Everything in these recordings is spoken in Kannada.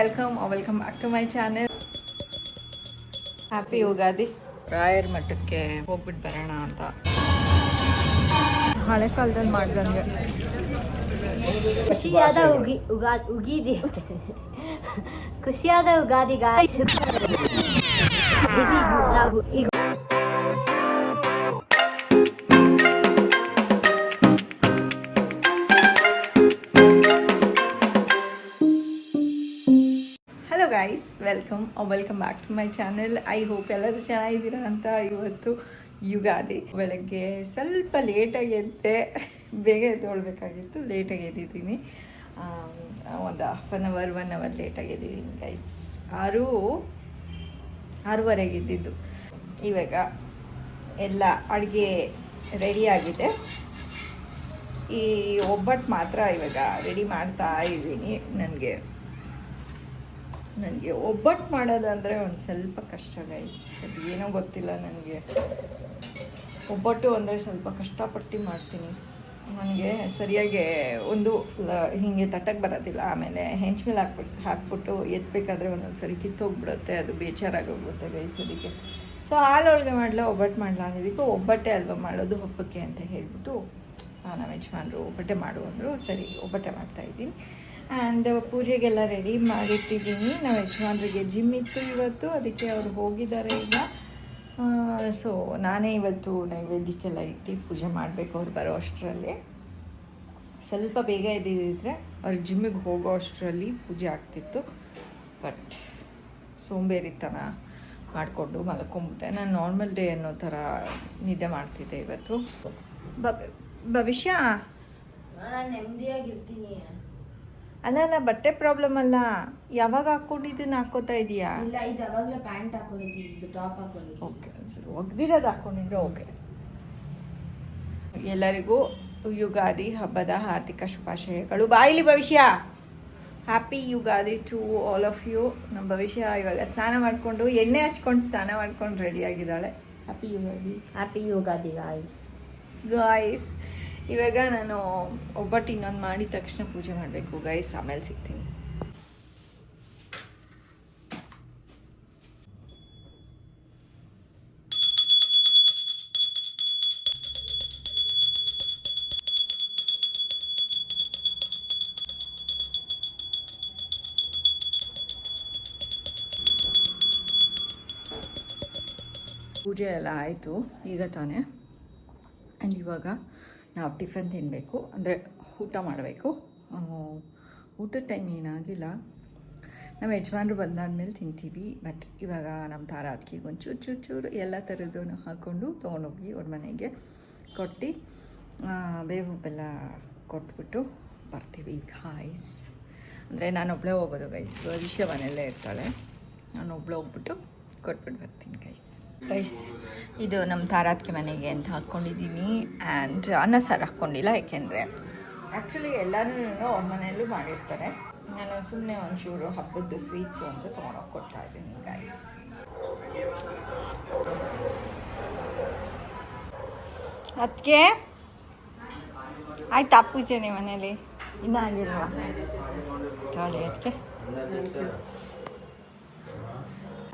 Welcome back to my channel. Happy Ugadi. ರಾಯರ್ ಮಠಕ್ಕೆ ಹೋಗ್ಬಿಟ್ಟು ಬರೋಣ ಅಂತ. ಹಳೆ ಕಾಲದಲ್ಲಿ ಮಾಡ್ದಂಗೆ ಖುಷಿಯಾದ ಉಗಿದಿ ಖುಷಿಯಾದ ಉಗಾದಿಗ hello guys, welcome back to my channel. I hope ಎಲ್ಲರೂ ಚೆನ್ನಾಗಿದ್ದೀರಾ ಅಂತ. ಇವತ್ತು ಯುಗಾದಿ. ಬೆಳಗ್ಗೆ ಸ್ವಲ್ಪ ಲೇಟಾಗಿ ಎದ್ದೆ, ಬೇಗ ಎದ್ದೊಳ್ಬೇಕಾಗಿತ್ತು, ಲೇಟಾಗಿ ಎದ್ದಿದ್ದೀನಿ. ಒಂದು ಹಾಫ್ ಆನ್ ಅವರ್ 1 ಅವರ್ ಲೇಟಾಗಿ ಎದ್ದಿದ್ದೀನಿ ಗೈಸ್. 6:30ಗೆ ಇದ್ದಿದ್ದು. ಇವಾಗ ಎಲ್ಲ ಅಡುಗೆ ರೆಡಿಯಾಗಿದೆ. ಈ ಒಬ್ಬಟ್ಟು ಮಾತ್ರ ಇವಾಗ ರೆಡಿ ಮಾಡ್ತಾ ಇದ್ದೀನಿ. ನನಗೆ ಒಬ್ಬಟ್ಟು ಮಾಡೋದಂದರೆ ಒಂದು ಸ್ವಲ್ಪ ಕಷ್ಟ ಗೈಸ್. ಅದು ಏನೋ ಗೊತ್ತಿಲ್ಲ ನನಗೆ. ಒಬ್ಬಟ್ಟು ಅಂದರೆ ಸ್ವಲ್ಪ ಕಷ್ಟಪಟ್ಟು ಮಾಡ್ತೀನಿ. ನನಗೆ ಸರಿಯಾಗಿ ಒಂದು ಹೀಗೆ ತಟ್ಟಕ್ಕೆ ಬರೋದಿಲ್ಲ. ಆಮೇಲೆ ಹೆಂಚು ಮೇಲೆ ಹಾಕ್ಬಿಟ್ಟು ಎತ್ತಬೇಕಾದ್ರೆ ಒಂದೊಂದು ಸರಿ ಕಿತ್ತೋಗ್ಬಿಡುತ್ತೆ. ಅದು ಬೇಜಾರಾಗೋಗ್ಬಿಡುತ್ತೆ ಗೈಸ್. ಅದಕ್ಕೆ ಸೊ ಹಾಲೊಳಗೆ ಮಾಡಲ, ಒಬ್ಬಟ್ಟು ಮಾಡಲ ಅನ್ನೋದಕ್ಕೆ ಒಬ್ಬಟ್ಟೆ ಅಲ್ವಾ ಮಾಡೋದು ಹಬ್ಬಕ್ಕೆ ಅಂತ ಹೇಳಿಬಿಟ್ಟು ನಮ್ಮ ಯಜಮಾನ್ರು ಒಬ್ಬಟ್ಟೆ ಮಾಡು ಅಂದರು. ಸರಿ, ಒಬ್ಬಟ್ಟೆ ಮಾಡ್ತಾಯಿದ್ದೀನಿ. ಆ್ಯಂಡ್ ಪೂಜೆಗೆಲ್ಲ ರೆಡಿ ಮಾಡಿಟ್ಟಿದ್ದೀನಿ. ನಮ್ಮ ಯಜಮಾನ್ರಿಗೆ ಜಿಮ್ ಇತ್ತು ಇವತ್ತು, ಅದಕ್ಕೆ ಅವರು ಹೋಗಿದ್ದಾರೆ ಈಗ. ಸೊ ನಾನೇ ಇವತ್ತು ನೈವೇದ್ಯಕ್ಕೆಲ್ಲ ಇಟ್ಟು ಪೂಜೆ ಮಾಡಬೇಕು. ಅವ್ರು ಬರೋ ಅಷ್ಟರಲ್ಲಿ ಸ್ವಲ್ಪ ಬೇಗ ಎದ್ದಿದ್ದರೆ ಅವ್ರು ಜಿಮ್ಮಿಗೆ ಹೋಗೋ ಅಷ್ಟರಲ್ಲಿ ಪೂಜೆ ಆಗ್ತಿತ್ತು. ಬಟ್ ಸೋಂಬೇರಿತನ ಮಾಡಿಕೊಂಡು ಮಲ್ಕೊಂಬಿಟ್ಟೆ. ನಾನು ನಾರ್ಮಲ್ ಡೇ ಅನ್ನೋ ಥರ ನಿದ್ದೆ ಮಾಡ್ತಿದ್ದೆ ಇವತ್ತು. ಭವಿಷ್ಯ ನೆಮ್ಮದಿಯಾಗಿರ್ತೀನಿ. ಅಲ್ಲ ಬಟ್ಟೆ ಪ್ರಾಬ್ಲಮ್ ಅಲ್ಲ, ಯಾವಾಗ ಹಾಕ್ಕೊಂಡಿದ್ದನ್ನು ಹಾಕೋತಾ ಇದೆಯಾ? ಇಲ್ಲ, ಇದು ಯಾವಾಗಲೂ ಪ್ಯಾಂಟ್ ಹಾಕೊಂಡಿದ್ದಿ, ಇದು ಟಾಪ್ ಹಾಕೊಂಡಿದ್ದಿ. ಓಕೆ, ಸರಿ, ಒಗ್ದಿರೋದು ಹಾಕ್ಕೊಂಡಿದ್ರೆ ಓಕೆ. ಎಲ್ಲರಿಗೂ ಯುಗಾದಿ ಹಬ್ಬದ ಹಾರ್ದಿಕ ಶುಭಾಶಯಗಳು. ಬಾಯಿಲಿ ಭವಿಷ್ಯ. Happy Ugadi to all of you. ನಮ್ಮ ಭವಿಷ್ಯ ಇವಾಗ ಸ್ನಾನ ಮಾಡಿಕೊಂಡು ಎಣ್ಣೆ ಹಚ್ಕೊಂಡು ಸ್ನಾನ ಮಾಡ್ಕೊಂಡು ರೆಡಿಯಾಗಿದ್ದಾಳೆ. Happy Ugadi. Happy Ugadi guys. ಇವಾಗ ನಾನು ಒಬ್ಬಟ್ಟು ಇನ್ನೊಂದು ಮಾಡಿದ ತಕ್ಷಣ ಪೂಜೆ ಮಾಡಬೇಕು ಗೈಸ್. ಆಮೇಲೆ ಸಿಗ್ತೀನಿ. ಪೂಜೆ ಎಲ್ಲ ಆಯಿತು ಈಗ ತಾನೇ. ಆ್ಯಂಡ್ ಇವಾಗ ನಾವು ಟಿಫನ್ ತಿನ್ನಬೇಕು, ಅಂದರೆ ಊಟ ಮಾಡಬೇಕು. ಊಟದ ಟೈಮ್ ಏನಾಗಿಲ್ಲ, ನಮ್ಮ ಯಜಮಾನ್ರು ಬಂದಾದ್ಮೇಲೆ ತಿಂತೀವಿ. ಬಟ್ ಇವಾಗ ನಮ್ಮ ತಾರಾತ್ಕಿಗೆ ಒಂದು ಚೂರು ಎಲ್ಲ ಥರದ್ದು ಹಾಕ್ಕೊಂಡು ತೊಗೊಂಡೋಗಿ ಅವ್ರ ಮನೆಗೆ ಕೊಟ್ಟು ಬೇವು ಬೆಲ್ಲ ಕೊಟ್ಬಿಟ್ಟು ಬರ್ತೀವಿ ಗಾಯ್ಸ್. ಅಂದರೆ ನಾನೊಬ್ಬಳೇ ಹೋಗೋದು ಗೈಸ್. ಭವಿಷ್ಯ ಮನೆಯಲ್ಲೇ ಇರ್ತಾಳೆ. ನಾನೊಬ್ಬಳೇ ಹೋಗ್ಬಿಟ್ಟು ಕೊಟ್ಬಿಟ್ಟು ಬರ್ತೀನಿ ಗೈಸ್. ಇದು ನಮ್ಮ ತಾರಾತ್ಗೆ ಮನೆಗೆ ಅಂತ ಹಾಕ್ಕೊಂಡಿದ್ದೀನಿ. ಆ್ಯಂಡ್ ಅನ್ನ ಸಾರು ಹಾಕ್ಕೊಂಡಿಲ್ಲ, ಯಾಕೆಂದರೆ ಆ್ಯಕ್ಚುಲಿ ಎಲ್ಲನೂ ಅವ್ರ ಮನೆಯಲ್ಲೂ ಮಾಡಿರ್ತಾರೆ. ನಾನು ಸುಮ್ಮನೆ ಒಂಚೂರು ಹಬ್ಬದ್ದು ಸ್ವೀಟ್ಸು ಅಂತ ತೊಗೊಂಡೋಗಿ ಕೊಡ್ತಾ ಇದ್ದೀನಿ ಗೈಸ್. ಅದಕ್ಕೆ ಆಯ್ತಾ ಪೂಜೆ ನಿಮ್ಮ ಮನೇಲಿ? ಇನ್ನೂ ಆಗಿಲ್ವಾ? ತಾಳಿ ಅದಕ್ಕೆ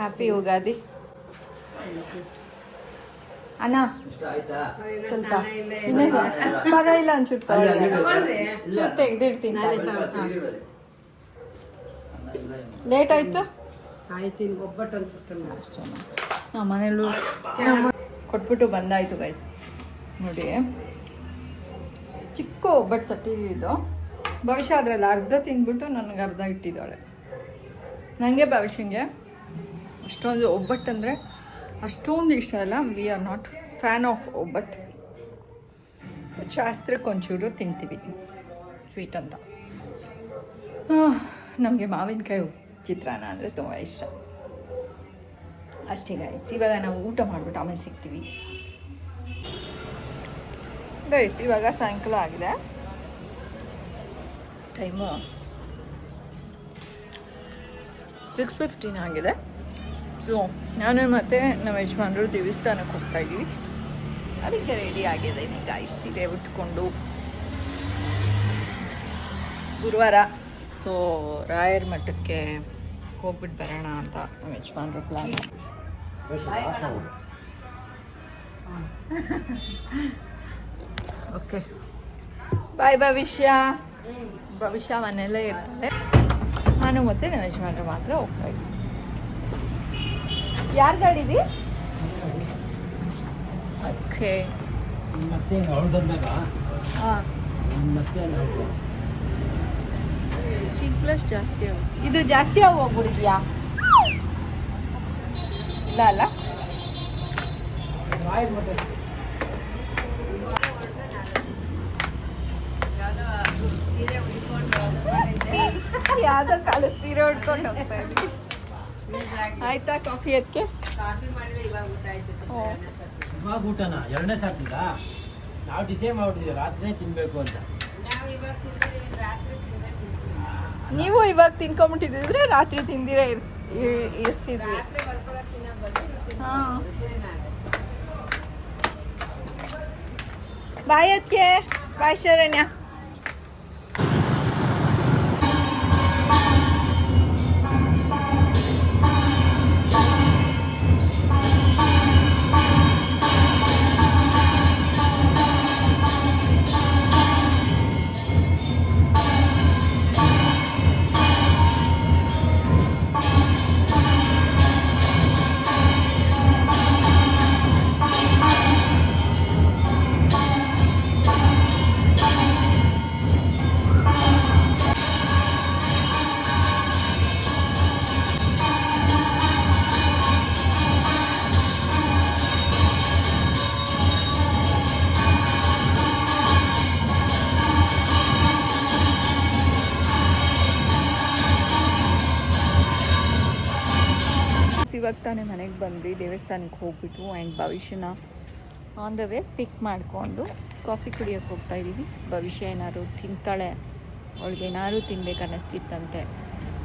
ಹ್ಯಾಪಿ ಯುಗಾದಿ. ಅಣ್ಣ ಸ್ವಲ್ಪ ಇನ್ನೂ ಪರವಾಗಿಲ್ಲ, ಒಂಚೂರು ಚೂರು ತೆಗೆದಿಡ್ತೀನಿ. ಲೇಟ್ ಆಯಿತು ಅಷ್ಟೇ. ನಮ್ಮ ಮನೇಲೂ ಕೊಟ್ಬಿಟ್ಟು ಬಂದಾಯಿತು ಗಾಯ್ತು. ನೋಡಿ, ಚಿಕ್ಕ ಒಬ್ಬಟ್ಟು ತಟ್ಟಿದ್ದು. ಭವಿಷ್ಯ ಅದರಲ್ಲಿ ಅರ್ಧ ತಿಂದ್ಬಿಟ್ಟು ನನಗೆ ಅರ್ಧ ಇಟ್ಟಿದ್ದಾಳೆ. ನನಗೆ ಭವಿಷ್ಯಂಗೆ ಅಷ್ಟೊಂದು ಒಬ್ಬಟ್ಟು ಅಂದರೆ ಅಷ್ಟೊಂದು ಇಷ್ಟ ಇಲ್ಲ. We are not fan of ಒಬ್ಬಟ್ಟು. ಶಾಸ್ತ್ರಕ್ಕೆ ಒಂಚೂರು ತಿಂತೀವಿ ಸ್ವೀಟ್ ಅಂತ. ನಮಗೆ ಮಾವಿನಕಾಯಿ ಚಿತ್ರಾನ್ನ ಅಂದರೆ ತುಂಬ ಇಷ್ಟ. ಅಷ್ಟೇ ಗೈಸ್. ಇವಾಗ ನಾವು ಊಟ ಮಾಡಿಬಿಟ್ಟು ಆಮೇಲೆ ಸಿಗ್ತೀವಿ ಗೈಸ್. ಇವಾಗ ಸಾಯಂಕಾಲ ಆಗಿದೆ, ಟೈಮು 6:15 ಆಗಿದೆ. ಸೊ ನಾನು ಮತ್ತು ನಮ್ಮ ಯಜಮಾನ್ರು ದೇವಸ್ಥಾನಕ್ಕೆ ಹೋಗ್ತಾಯಿದ್ದೀವಿ. ಅದಕ್ಕೆ ರೆಡಿ ಆಗಿದ್ದೀನಿ ಗಾಯ್ಸ್. ಸೀರೆ ಉಟ್ಕೊಂಡು ಗುರುವಾರ. ಸೊ ರಾಯರ ಮಠಕ್ಕೆ ಹೋಗ್ಬಿಟ್ಟು ಬರೋಣ ಅಂತ ನಮ್ಮ ಯಜಮಾನ್ರು ಪ್ಲಾನ್. ಓಕೆ ಬಾಯ್ ಭವಿಷ್ಯ. ಭವಿಷ್ಯ ಮನೆಯಲ್ಲೇ ಇರ್ತಾರೆ, ನಾನು ಮತ್ತೆ ನಮ್ಮ ಯಜಮಾನ್ರು ಮಾತ್ರ ಹೋಗ್ತಾ ಇದ್ವಿ. ಯಾರು ಗಾಡಿದಿ? ಓಕೆ ಹಾಂ ಚಿಕ್ ಪ್ಲಸ್ ಜಾಸ್ತಿ ಇದು ಜಾಸ್ತಿ ಹೋಗ್ಬಿಡಿದ್ಯಾ? ಇಲ್ಲ ಅಲ್ಲ, ಯಾವ್ದೋ ಕಾಲು ಸೀರೆ ಉಡ್ಕೊಂಡು ಹೋಗ್ತಾ ಇದ್ವಿ. ಆಯ್ತಾ ಕಾಫಿ ಅದಕ್ಕೆ? ಇವಾಗ ಊಟನ ಎರಡನೇ ಸಾರ್ತಿಗ ನಾವು ಡಿಸೈಡ್ ಮಾಡ್ಬಿಟ್ಟಿದ್ದೀವಿ ರಾತ್ರಿನೇ ತಿನ್ಬೇಕು ಅಂತ. ನೀವು ಇವಾಗ ತಿನ್ಕೊಂಬಿಟ್ಟಿದ್ರೆ ರಾತ್ರಿ ತಿಂದಿರ ಇರ್ತಿದ್ವಿ. ಹಾಂ ಬಾಯ್ ಅದಕ್ಕೆ. ಬಾಯ್ ಶರಣ್ಯ. ಇವಾಗ ತಾನೇ ಮನೆಗೆ ಬಂದ್ವಿ, ದೇವಸ್ಥಾನಕ್ಕೆ ಹೋಗ್ಬಿಟ್ಟು ಆ್ಯಂಡ್ ಭವಿಷ್ಯನ ಆನ್ ದ ವೇ ಪಿಕ್ ಮಾಡಿಕೊಂಡು ಕಾಫಿ ಕುಡಿಯೋಕ್ಕೆ ಹೋಗ್ತಾ ಇದ್ದೀವಿ. ಭವಿಷ್ಯ ಏನಾದ್ರು ತಿಂತಾಳೆ, ಅವಳಿಗೆ ಏನಾದ್ರು ತಿನ್ಬೇಕು ಅನ್ನಿಸ್ತಿತ್ತಂತೆ.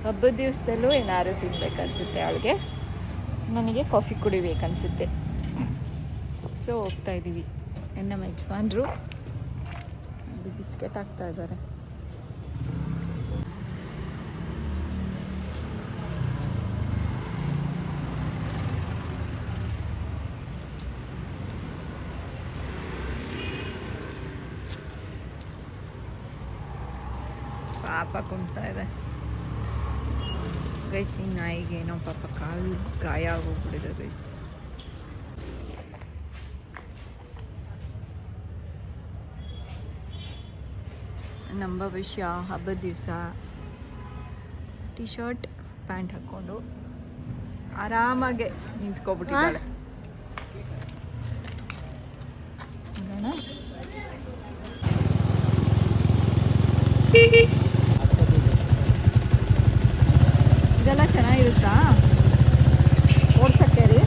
ಹಬ್ಬದ ದಿವಸದಲ್ಲೂ ಏನಾದ್ರು ತಿನ್ಬೇಕನ್ಸುತ್ತೆ ಅವಳಿಗೆ, ನನಗೆ ಕಾಫಿ ಕುಡಿಬೇಕನ್ಸುತ್ತೆ. ಸೊ ಹೋಗ್ತಾ ಇದ್ದೀವಿ. ನಮ್ಮ ಯಜಮಾನ್ರು ಇದು ಬಿಸ್ಕೆಟ್ ಹಾಕ್ತಾ ಇದ್ದಾರೆ. ಪಾಪ ಕುಂತಾ ಇದೆ ಗೈಸ್. ಈ ನಾಯಿಗೆ ಏನೋ ಪಾಪ ಕಾಲು ಗಾಯ ಆಗೋಗ್ಬಿಟ್ಟಿದೆ ಗೈಸ್. ನಮ್ಮ ಭವಿಷ್ಯ ಹಬ್ಬದ ದಿವಸ ಟಿ ಶರ್ಟ್ ಪ್ಯಾಂಟ್ ಹಾಕ್ಕೊಂಡು ಆರಾಮಾಗೆ ನಿಂತ್ಕೊಬಿಟ್ಟಿದ್ದಾಳೆ. ಇದೆಲ್ಲ ಚೆನ್ನಾಗಿರುತ್ತಾ ಓಡ್ಸಕ್ಕೆ ರೀ?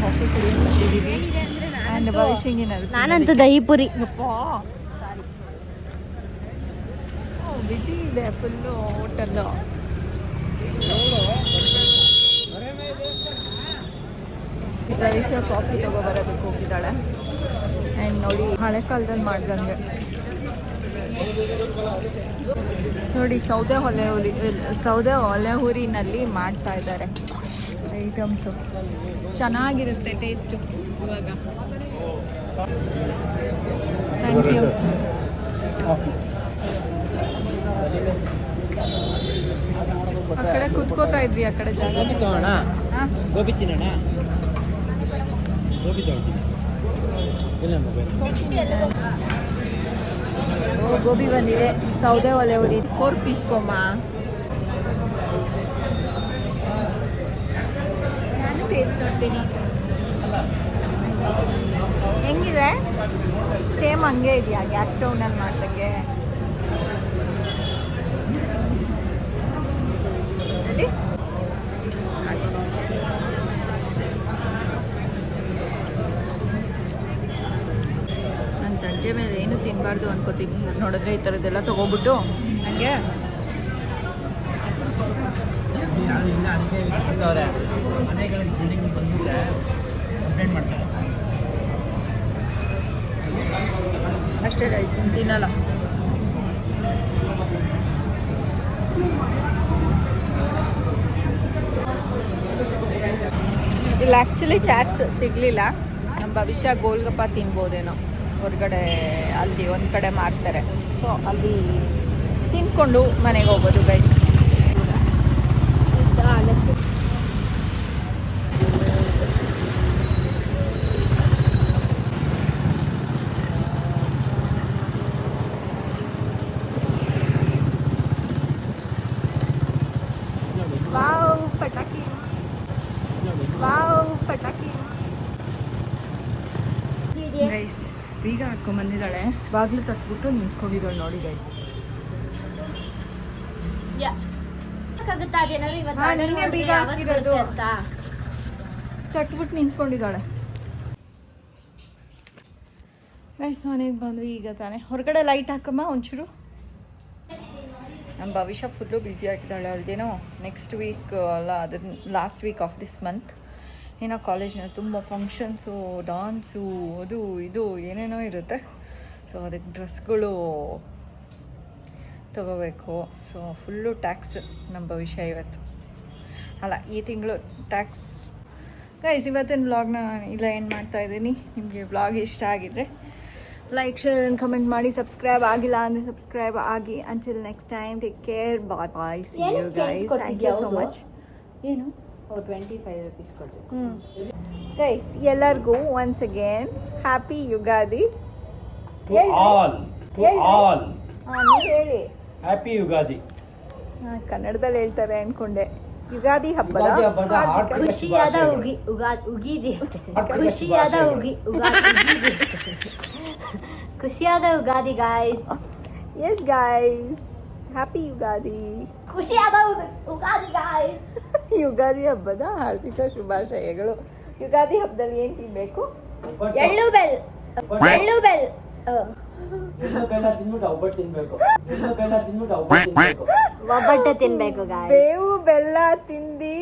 ಕಾಫಿ ಕುಡಿಯೋದಿದ್ದೀವಿ. ನಾನಂತೂ ದಹಿಪುರಿ. ಬಿಸಿ ಇದೆ ಫುಲ್ಲು ಹೋಟೆಲ್ಲು. ಭವಿಷ್ಯ ಕಾಫಿ ತಗೋಬರೋದಕ್ಕೆ ಹೋಗಿದ್ದಾಳೆ. ಆ್ಯಂಡ್ ನೋಡಿ ಹಳೆ ಕಾಲದಲ್ಲಿ ಮಾಡ್ದಂಗೆ ನೋಡಿ ಸೌದೆ ಒಲೆ ಹುರಿನಲ್ಲಿ ಮಾಡ್ತಾ ಇದ್ದಾರೆ ಐಟಮ್ಸು. ಚೆನ್ನಾಗಿರುತ್ತೆ ಟೇಸ್ಟು. ಇವಾಗ ಥ್ಯಾಂಕ್ ಯು. ಆ ಕಡೆ ಕುತ್ಕೋತಾ ಇದ್ವಿ, ಆ ಕಡೆ ಜಾಗ. ಗೋಬಿ ತಗೋಣ, ಗೋಬಿ ತಿನ್ನೋಣ. ಗೋಬಿ ತಗೊಳ್ತೀನಿ. ಇಲ್ಲ ಮೊಬೈಲ್. ಓ ಗೋಬಿ ಬಂದಿದೆ. ಸೌದೆ ಒಲೆ ಉರಿ 4 ಪೀಸ್ ಕೊಮ್ಮ. ನಾನು ಟೇಸ್ಟ್ ನೋಡ್ತೀನಿ ಹೆಂಗಿದೆ. ಸೇಮ್ ಹಂಗೆ ಇದೆಯಾ ಗ್ಯಾಸ್ ಸ್ಟವ್ನಲ್ಲಿ ಮಾಡ್ದಂಗೆ? ಅಲ್ಲಿ ನಾನು ಸಂಜೆ ಮೇಲೆ ಏನು ತಿನ್ನಬಾರ್ದು ಅನ್ಕೋತೀನಿ. ನೋಡಿದ್ರೆ ಈ ಥರದ್ದೆಲ್ಲ ತೊಗೊಬಿಟ್ಟು ನನಗೆ ಮನೆಗಳಿಗೆ ಬಿಲ್ಡಿಂಗ್ ಬಂದ್ಬಿಟ್ಟೆ ಕಂಪ್ಲೇಂಟ್ ಮಾಡ್ತಾರೆ. ಅಷ್ಟೇ ಗೈಸ್, ತಿನ್ನಲ್ಲ. ಇಲ್ಲಿ ಆ್ಯಕ್ಚುಲಿ ಚಾಟ್ಸ್ ಸಿಗಲಿಲ್ಲ. ನಮ್ಮ ಭವಿಷ್ಯ ಗೋಲ್ಗಪ್ಪ ತಿನ್ಬೋದೇನೋ ಹೊರಗಡೆ, ಅಲ್ಲಿ ಒಂದು ಕಡೆ ಮಾಡ್ತಾರೆ. ಸೊ ಅಲ್ಲಿ ತಿನ್ಕೊಂಡು ಮನೆಗೆ ಹೋಗೋದು ಗೈಸ್. ವಾವ್ ಪಟಾಕಿ, ವಾವ್ ಪಟಾಕಿ ಗೈಸ್. ಬೀಗ ಹಾಕೊಂಬಂದಿದ್ದಾಳೆ, ಬಾಗಿಲು ತಟ್ಬಿಟ್ಟು ನಿಂತ್ಕೊಂಡಿದ್ದಾಳೆ ನೋಡಿ ಗೈಸ್. ನೀನೇ ಬೀಗ ಹಾಕಿರೋದು ತಟ್ಬಿಟ್ಟು ನಿಂತ್ಕೊಂಡಿದ್ದಾಳೆ ಗೈಸ್. ಮನೆಗೆ ಬಂದ್ವಿ ಈಗ ತಾನೆ. ಹೊರಗಡೆ ಲೈಟ್ ಹಾಕಮ್ಮ ಒಂಚೂರು. ನಮ್ಮ ಭವಿಷ್ಯ ಫುಲ್ಲು ಬ್ಯುಸಿ ಆಗಿದ್ದಾಳೆ. ಅವಳದೇನೋ ನೆಕ್ಸ್ಟ್ ವೀಕ್ ಅಲ್ಲ, ಅದನ್ನ last week of this month ಏನೋ ಕಾಲೇಜ್ನಲ್ಲಿ ತುಂಬ ಫಂಕ್ಷನ್ಸು, ಡಾನ್ಸು, ಅದು ಇದು ಏನೇನೋ ಇರುತ್ತೆ. ಸೊ ಅದಕ್ಕೆ ಡ್ರೆಸ್ಗಳು ತಗೋಬೇಕು. ಸೊ ಫುಲ್ಲು ಟ್ಯಾಕ್ಸ್ ನಮ್ಮ ಭವಿಷ್ಯ ಇವತ್ತು, ಅಲ್ಲ ಈ ತಿಂಗಳು ಟ್ಯಾಕ್ಸ್. ಗೈಸ್ ಇವತ್ತಿನ ವ್ಲಾಗ್ನ ಇಲ್ಲ ಏನು ಮಾಡ್ತಾಯಿದ್ದೀನಿ. ನಿಮಗೆ ವ್ಲಾಗ್ ಇಷ್ಟ ಆಗಿದ್ರೆ ಲೈಕ್, ಶೇರ್ ಆ್ಯಂಡ್ ಕಮೆಂಟ್ ಮಾಡಿ. ಸಬ್ಸ್ಕ್ರೈಬ್ ಆಗಿಲ್ಲ ಅಂದರೆ ಸಬ್ಸ್ಕ್ರೈಬ್ ಆಗಿ. Until next time, take care, bye bye, see you guys. Thank you so much. ಏನು 25 rupees ಕೊಡ್ಬೇಕು. ಗೈಸ್ ಎಲ್ಲರಿಗೂ ಒನ್ಸ್ ಅಗೇನ್ ಹ್ಯಾಪಿ ಯುಗಾದಿ. ನೀವು ಹೇಳಿ ಹ್ಯಾಪಿ ಯುಗಾದಿ. ಕನ್ನಡದಲ್ಲಿ ಹೇಳ್ತಾರೆ ಅನ್ಕೊಂಡೆ. ಯುಗಾದಿ ಹಬ್ಬದ ಯುಗಾದಿ ಹಬ್ಬದ ಹಾರ್ದಿಕ ಖುಷಿಯಾದ ಉಗಿದಿ. ಖುಷಿಯಾದ ಉಗಾದಿ. ಖುಷಿಯಾದ Ugadi guys. Yes guys, happy Ugadi. ಖುಷಿಯಾದ ಉಗಾದಿ ಗಾಯ್ಸ್. ಯುಗಾದಿ ಹಬ್ಬದ ಹಾರ್ದಿಕ ಶುಭಾಶಯಗಳು. ಯುಗಾದಿ ಹಬ್ಬದಲ್ಲಿ ಏನು ತಿನ್ಬೇಕು? ಎಳ್ಳು ಬೆಲ್. ಎಳ್ಳು ಬೆಲ್ಲ ತಿನ್ಬಿಟ್ಟು ಒಬ್ಬಟ್ಟು ತಿನ್ಬೇಕು. ಒಬ್ಬಟ್ಟು ತಿನ್ಬೇಕು ಗಾಯ್ಸ್. ಬೇವು ಬೆಲ್ಲ ತಿಂದಿ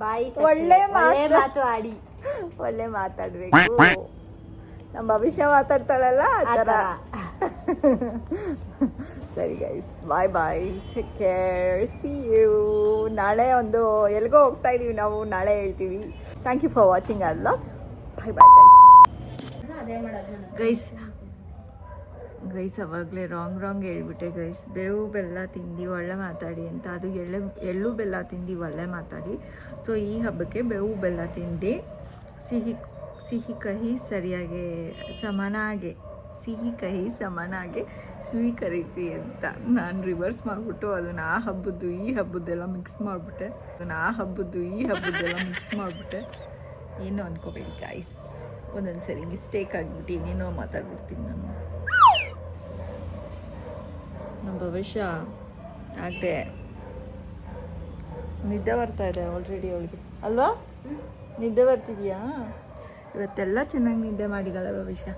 ಬಾಯಿ ಒಳ್ಳೆ ಮಾತು ಆಡಿ ಒಳ್ಳೆ ಮಾತಾಡ್ಬೇಕು. ನಮ್ಮ ಭವಿಷ್ಯ ಮಾತಾಡ್ತಾಳಲ್ಲ ಆ ಥರ. ಸರಿ guys, bye bye, take care, see you. ನಾಳೆ ಒಂದು ಎಲ್ಲಿಗೋ ಹೋಗ್ತಾ ಇದೀವಿ ನಾವು, ನಾಳೆ ಹೇಳ್ತೀವಿ. ಥ್ಯಾಂಕ್ ಯು ಫಾರ್ ವಾಚಿಂಗ್ ಅಲ್ಲ. ಬಾಯ್ ಬಾಯ್ ಗೈಸ್. ಗೈಸ್ ಅವಾಗಲೇ ರಾಂಗ್ ಹೇಳ್ಬಿಟ್ಟೆ ಗೈಸ್. ಬೇವು ಬೆಲ್ಲ ತಿಂದು ಒಳ್ಳೆ ಮಾತಾಡಿ ಅಂತ. ಅದು ಎಳ್ಳು ಬೆಲ್ಲ ತಿಂದು ಒಳ್ಳೆ ಮಾತಾಡಿ. ಸೊ ಈ ಹಬ್ಬಕ್ಕೆ ಬೇವು ಬೆಲ್ಲ ತಿಂದು ಸಿಹಿ ಕಹಿ ಸರಿಯಾಗಿ ಸಮನಾಗಿ, ಸಿಹಿ ಕಹಿ ಸಮನಾಗಿ ಸ್ವೀಕರಿಸಿ ಅಂತ ನಾನು ರಿವರ್ಸ್ ಮಾಡಿಬಿಟ್ಟು ಅದನ್ನು ಆ ಹಬ್ಬದ್ದು ಈ ಹಬ್ಬದ್ದೆಲ್ಲ ಮಿಕ್ಸ್ ಮಾಡಿಬಿಟ್ಟೆ. ಏನು ಅನ್ಕೋಬೇಡಿ ಗಾಯ್ಸ್, ಒಂದೊಂದು ಸರಿ ಮಿಸ್ಟೇಕ್ ಆಗಿಬಿಟ್ಟು ಏನೇನೋ ಮಾತಾಡ್ಬಿಡ್ತೀನಿ ನಾನು. ನಮ್ಮ ಭವಿಷ್ಯ ಆಗದೆ ನಿದ್ದೆ ಬರ್ತಾ ಇದೆ ಆಲ್ರೆಡಿ ಅವಳಿಗೆ, ಅಲ್ವಾ? ನಿದ್ದೆ ಬರ್ತಿದ್ಯಾ? ಇವತ್ತೆಲ್ಲ ಚೆನ್ನಾಗಿ ನಿದ್ದೆ ಮಾಡಿದ್ದಾಳೆ ಭವಿಷ್ಯ.